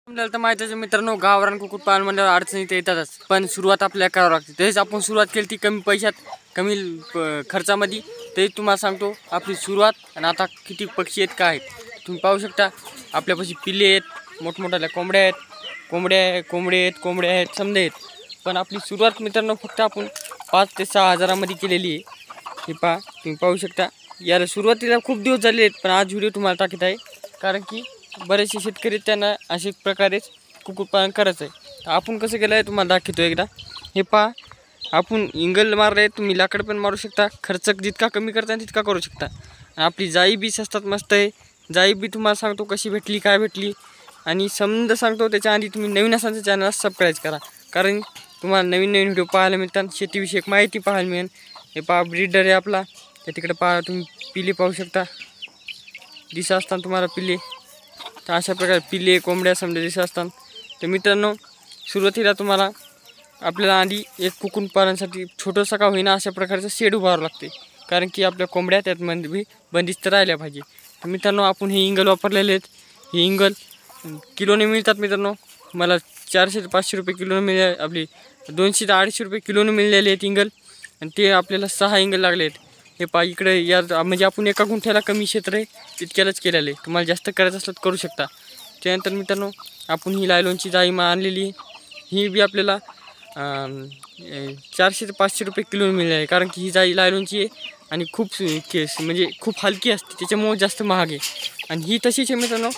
आपल्याला तर माहितीच आहे मित्रांनो, गावरान कुक्कुटपालन म्हणल्यावर अडचणी तर येतातच, पण सुरुवात आपल्याला करावी लागते. तसेच आपण सुरुवात केली ती कमी पैशात कमी खर्चामध्ये. तरी तुम्हाला सांगतो आपली सुरुवात आणि आता किती पक्षी आहेत काय तुम्ही पाहू शकता. आपल्यापाशी पिल्ले आहेत, मोठमोठ्या कोंबड्या आहेत, कोंबडे आहेत, समजे आहेत. पण आपली सुरुवात मित्रांनो फक्त आपण 5 ते 6 हजारामध्ये केलेली आहे. हे पहा, तुम्ही पाहू शकता. याला सुरुवातीला खूप दिवस झाले आहेत, पण आज व्हिडिओ तुम्हाला टाकत आहे कारण की बरेचसे शेतकरी त्यांना अशा प्रकारेच कुक्कुटपालन करायचं आहे. तर आपण कसं केलं आहे तुम्हाला दाखवतो एकदा. हे पहा, आपण इंगल मारलं आहे, तुम्ही लाकड पण मारू शकता. खर्च जितका कमी करता तितका करू शकता. आणि आपली जाई बी स्वस्तात मस्त आहे. जाई बी तुम्हाला सांगतो कशी भेटली काय भेटली. आणि समजा सांगतो त्याच्या आधी तुम्ही नवीन असाल तर चॅनलला सबस्क्राईब करा, कारण तुम्हाला नवीन व्हिडिओ पाहायला मिळतात, शेतीविषयक माहिती पाहायला मिळेल. हे पहा, ब्रीडर आहे आपला. त्या तिकडे पहा तुम्ही पिल्ले पाहू शकता, दिसा असताना तुम्हाला पिल्ले. तर अशा प्रकारे पिल्ले कोंबड्या समजा दिसत असतात. तर मित्रांनो, सुरुवातीला तुम्हाला आपल्याला आधी एक कुक्कुटपालनासाठी छोटंसं का होईना अशा प्रकारचं शेड उभारावं लागते, कारण की आपल्या कोंबड्या त्यातमध्ये बी बंदिस्त राहिल्या पाहिजे. तर मित्रांनो, आपण हे इंगल वापरलेले आहेत. हे इंगल किलोने मिळतात मित्रांनो. मला 400 ते 500 रुपये किलोने मिळाले, आपली 200 ते 250 रुपये किलोने मिळालेले आहेत इंगल. आणि ते आपल्याला 6 इंगल लागले आहेत. हे पहा इकडे या, म्हणजे आपण एका गुंठ्याला कमी क्षेत्र आहे तितक्यालाच केलेलं आहे. तुम्हाला जास्त करायचं असलं तर करू शकता. त्यानंतर मित्रांनो, आपण ही लायलॉनची जाळी आणलेली आहे. ही बी आपल्याला 400 ते 500 रुपये किलो मिळाली आहे, कारण की ही जाळी लायलॉनची आहे आणि खूप म्हणजे खूप हलकी असते, त्याच्यामुळे जास्त महाग आहे. आणि ही तशीच आहे मित्रांनो,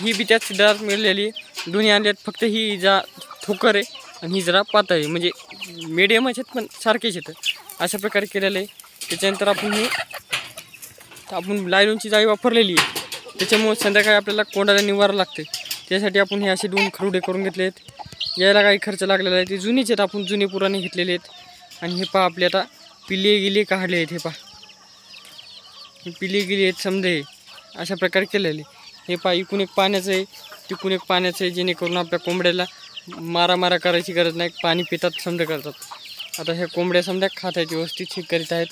ही बी त्याच दरात मिळालेली आहे. दोन्ही आणल्यात, फक्त ही जा ठोकर आहे आणि ही जरा पातळ आहे, म्हणजे मिडियमच आहेत पण सारखेच आहेत. अशा प्रकारे केलेलं आहे. त्याच्यानंतर आपण लायलॉनची जाळी वापरलेली आहे, त्याच्यामुळे संध्याकाळी आपल्याला कोंडाला निवारा लागते. त्यासाठी आपण हे असे 2 खरुडे करून घेतले आहेत. यायला काही खर्च लागलेला आहे, ते जुनीच आहेत, आपण जुने पुराणे घेतलेले आहेत. आणि हे पहा, आपले आता पिल्ले गिले काढले आहेत. हे पहा, पिल्ले गिले आहेत समजे, अशा प्रकारे केलेले. हे पहा, इकून एक पाण्याचं आहे, तिकून एक पाण्याचं आहे, जेणेकरून आपल्या कोंबड्याला मारा करायची गरज नाही, पाणी पितात समजा करतात. आता ह्या कोंबड्या समजा खात आहेत, व्यवस्थित हे करीत आहेत.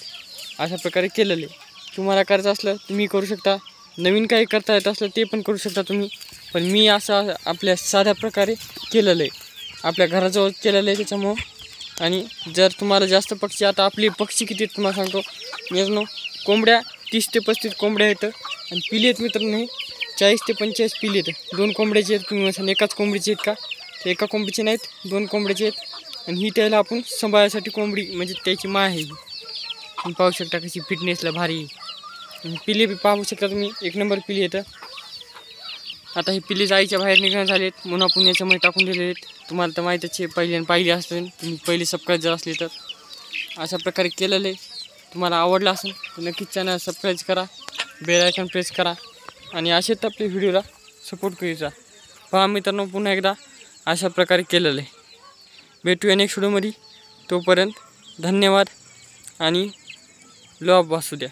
अशा प्रकारे केलेले. तुम्हाला करायचं असलं तुम्ही करू शकता, नवीन काही करता येत असलं ते पण करू शकता तुम्ही. पण मी असं आपल्या साध्या प्रकारे केलेलं आहे, आपल्या घराजवळ केलेलं आहे त्याच्यामुळं. आणि जर तुम्हाला जास्त पक्षी, आता आपले पक्षी किती आहेत तुम्हाला सांगतो मित्रांनो. कोंबड्या 30 ते 35 कोंबड्या आहेत आणि पिले आहेत मित्रांनो 40 ते 45 पिले आहेत. 2 कोंबड्याचे आहेत. तुम्ही म्हणा एकाच कोंबडीचे आहेत का, ते एका कोंबडीचे नाहीत, 2 कोंबड्याचे आहेत. आणि ही त्याला आपण सांभाळायसाठी कोंबडी म्हणजे त्याची माय आहे. तुम्ही पाहू शकता कशी फिटनेसला भारी. पिले बी पाहू शकता तुम्ही, 1 नंबर पिले येतं. आता हे पिले जायच्या बाहेर निघणं झाले आहेत, म्हणून आपण याच्यामध्ये टाकून दिलेले आहेत. तुम्हाला तर माहीतच आहे, पाहिले असतील तुम्ही, पहिले सबस्क्राईब जर असले तर. अशा प्रकारे केलेलं आहे. तुम्हाला आवडलं असेल तर नक्कीच चॅनल सबस्क्राईब करा, बेल आयकॉन प्रेस करा आणि असेच आपल्या व्हिडिओला सपोर्ट करायचा. पहा मित्रांनो, पुन्हा एकदा अशा प्रकारे केलेलं आहे. भेटूया नेक्स्ट व्हिडिओमध्ये. तोपर्यंत धन्यवाद आणि लॉब वासू द्या.